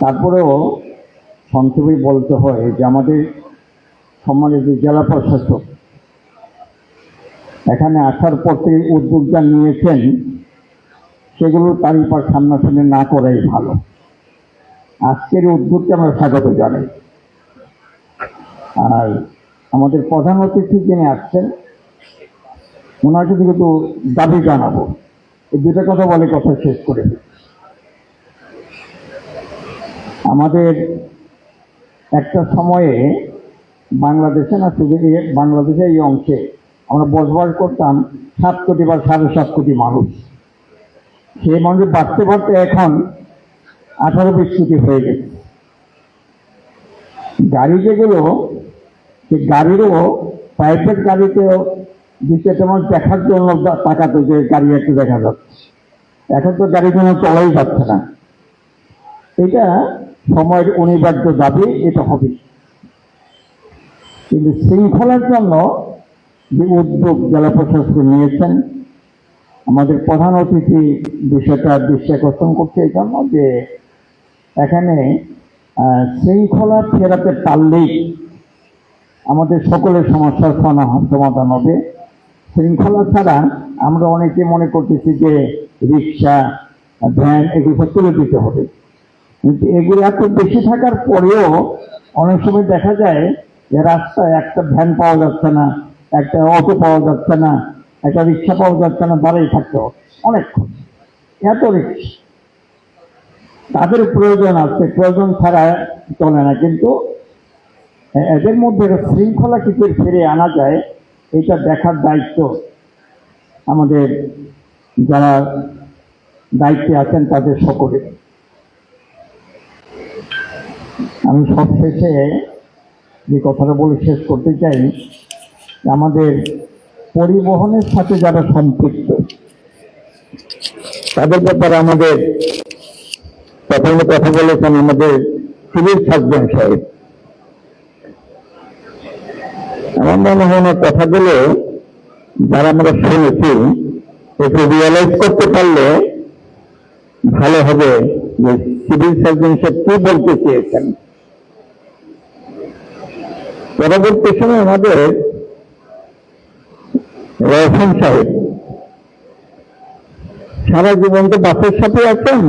তারপরেও সংক্ষেপে বলতে হয় যে আমাদের সম্মানিত জেলা প্রশাসক এখানে আসার পর থেকে উদ্যোগটা নিয়েছেন, সেগুলো তারিফার সামনাসামনি না করাই ভালো। আজকের উদ্যোগকে আমরা স্বাগত জানাই। আর আমাদের প্রধান অতিথি যিনি আসছেন, ওনার কিন্তু কিন্তু দাবি জানাবো। এই দুটো কথা বলে কথা শেষ করে দিই। আমাদের একটা সময়ে বাংলাদেশে না, শুধু বাংলাদেশে এই অংশে আমরা বসবাস করতাম 7 কোটি বা 7.5 কোটি মানুষ। সেই মানুষ বাড়তে বাড়তে এখন 18-20 কোটি হয়ে গেছে। গাড়ি যেগুলো, সেই গাড়িরও প্রাইভেট গাড়িতেও দিতে তেমন দেখার জন্য টাকাতে যে গাড়ি একটু দেখা যাচ্ছে, এখন তো গাড়ি কোনো চলাই যাচ্ছে না। এটা সময়ের অনিবার্য দাবি, এটা হবে। কিন্তু শৃঙ্খলার জন্য যে উদ্যোগ জেলা প্রশাসক নিয়েছেন, আমাদের প্রধান অতিথি বিষয়টা দৃষ্টি আকর্ষণ করছে এই জন্য যে এখানে শৃঙ্খলা ফেরাতে পারলেই আমাদের সকলের সমস্যার সমাধান হবে। শৃঙ্খলা ছাড়া আমরা অনেকে মনে করতেছি যে রিক্সা, ভ্যান এগুলো তুলে দিতে হবে, কিন্তু এগুলো এত বেশি থাকার পরেও অনেক সময় দেখা যায় যে রাস্তায় একটা ভ্যান পাওয়া যাচ্ছে না, একটা অটো পাওয়া যাচ্ছে না, একটা রিক্সা পাওয়া যাচ্ছে না, দাঁড়িয়ে থাকতে হবে অনেকক্ষণ। এত রিক্সা, তাদের প্রয়োজন আছে, প্রয়োজন ছাড়া চলে না। কিন্তু এদের মধ্যে শৃঙ্খলা কি করে ফিরে আনা যায়, এটা দেখার দায়িত্ব আমাদের যারা দায়িত্বে আছেন তাদের সকলে। আমি সবশেষে যে কথাটা বলে শেষ করতে চাই, আমাদের পরিবহনের সাথে যারা সম্পৃক্ত তাদের ব্যাপারে আমাদের প্রথমে কথা বলেছেন আমাদের সিভিল সার্জন সাহেব। আমার মনে হয় না কথাগুলো যারা আমরা শুনেছি একটু রিয়েলাইজ করতে পারলে ভালো হবে যে সিভিল সার্জন সাহেব কি বলতে চেয়েছেন। পরবর্তী সময় আমাদের রহমান সাহেব সারা জীবন তো বাসের সাথে আছেন,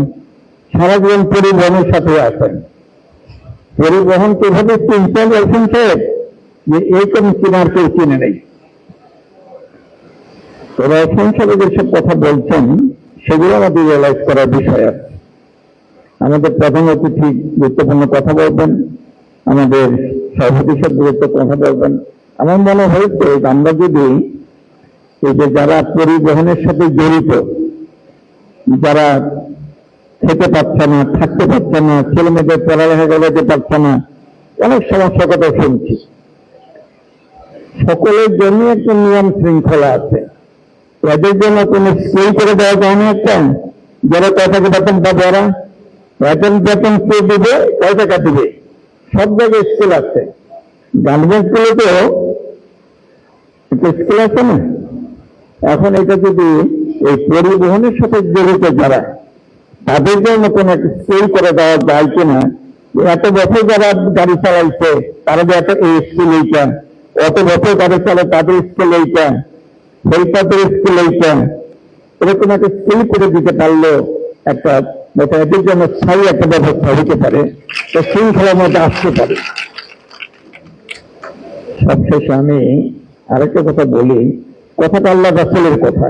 সারা জীবন পরিবহনের সাথে আছেন। পরিবহন কিভাবে চিনতেন রহমান সাহেব যে এইরকম চিনার কেউ চিনে নেই। তো রহমান সাহেব যেসব কথা বলছেন সেগুলো আমাদের রিয়েলাইজ করার বিষয় আছে। আমাদের প্রধান অতিথি গুরুত্বপূর্ণ কথা বলবেন, আমাদের সভাপতি সাহেব গুরুত্বপূর্ণ কথা বলবেন। আমার মনে হয়েছে আমরা যদি এই যে যারা পরিবহনের সাথে জড়িত, যারা খেতে পারছে না, থাকতে পারছে না, ছেলে মেয়েদের পড়ালেখা করতে পারছে না, অনেক সমস্যার কথা শুনছি। সকলের জন্য একটা নিয়ম শৃঙ্খলা আছে। এদের জন্য কোন স্কেল করে দেওয়া যায় না। একটা যারা কয় টাকা বেতন পাবে, ওরা বেতন কে দেবে, কয় টাকা দেবে, সব জায়গায় স্কেল আছে। গার্মেন্টস গুলোতেও একটা স্কেল আছে না। এখন এটা যদি এই পরিবহনের সাথে জড়িত যারা, তাদের জন্য কোন একটা স্কেল করে দেওয়া যায় কিনা, এত বছর যারা গাড়ি চালাইছে তারা যে একটা এই স্কেল এইটা, অত বছর গাড়ি চালায় তাদের স্কেল এইটা, হেল্পারদের স্কেল এইটা, এরকম একটা স্কেল করে দিতে পারলে একটা এদের জন্য স্থায়ী একটা ব্যবস্থা হতে পারে, তো শৃঙ্খলার মধ্যে আসতে পারে। সবশেষে আমি আরেকটা কথা বলি, কথাটা আল্লাহ রাসূলের কথা।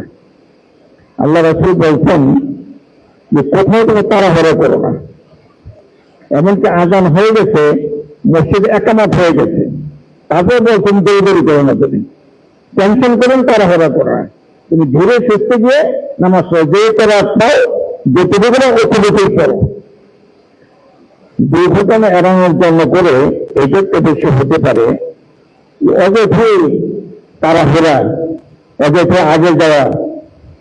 আল্লাহ রাসূল বলছেন যে কোথাও তুমি তাড়াহুড়ো করো না। এমনকি আজান হয়ে গেছে, মসজিদ একামত হয়ে গেছে, তারপরে বলছেন দেরি করো না, তুমি টেনশন করেন, তাড়াহুড়ো করো না, তুমি ধীরে সুস্থে গিয়ে নামাজ পড়ো, যে করা পাও যেটুকু করে অতিরিক্তই করো। দুর্ঘটনা এড়ানোর জন্য করে এটা তো বেশি হতে পারে অযথাই তাড়াহুড়া, অযথাই আগে যাওয়া,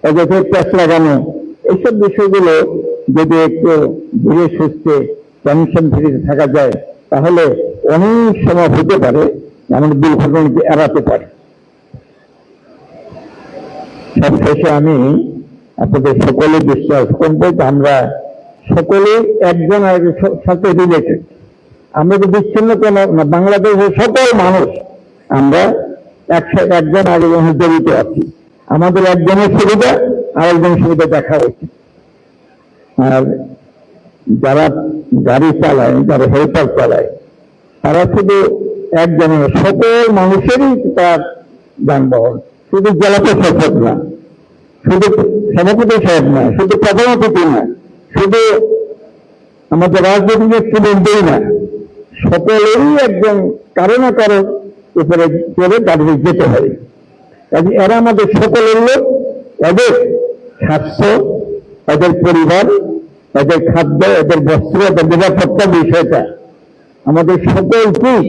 অযথাই প্যাচ লাগানো, এইসব বিষয়গুলো যদি একটু ধীরে সুস্থে টেনশন ফ্রি থাকা যায় তাহলে অনেক সময় হতে পারে আমাদের দুর্ঘটনাকে এড়াতে পারে। সবশেষে আমি আপনাদের সকলে বিশ্বাস করবো যে আমরা সকলেই একজন আরেকজনের সাথে রিলেটেড। আমরা তো বিচ্ছিন্ন কেন না, বাংলাদেশের সকল মানুষ আমরা একজন আরেকজনের জড়িত আছি। আমাদের একজনের সুবিধা আরেকজনের সুবিধা দেখা উচিত। আর যারা গাড়ি চালায়, যারা হেল্পার চালায়, তারা শুধু একজনের, সকল মানুষেরই তার যানবাহন, শুধু জেলা প্রশাসক না, শুধু সভাপতি সাহেব না, শুধু প্রধান অতিথি না, শুধু আমাদের রাজনৈতিক স্টুডেন্টই না, সকলেরই একজন কারো না কারো উপরে চলে তাদের যেতে হবে। কাজে এরা আমাদের সকলের লোক, এদের স্বাস্থ্য, এদের পরিবার, এদের খাদ্য, এদের বস্ত্র, এদের নিরাপত্তা বিষয়টা আমাদের সকলকেই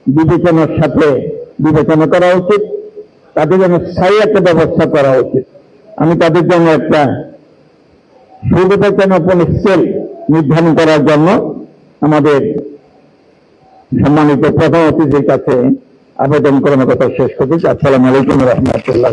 বিবেচনার সাথে বিবেচনা করা উচিত। তাদের জন্য স্থায়ী একটা ব্যবস্থা করা উচিত। আমি তাদের জন্য একটা সুবিধাজনক স্কেল নির্ধারণ করার জন্য আমাদের সম্মানিত প্রধান অতিথির কাছে আবেদন করার কথা শেষ করছি। আসসালামু আলাইকুম ওয়া রাহমাতুল্লাহ।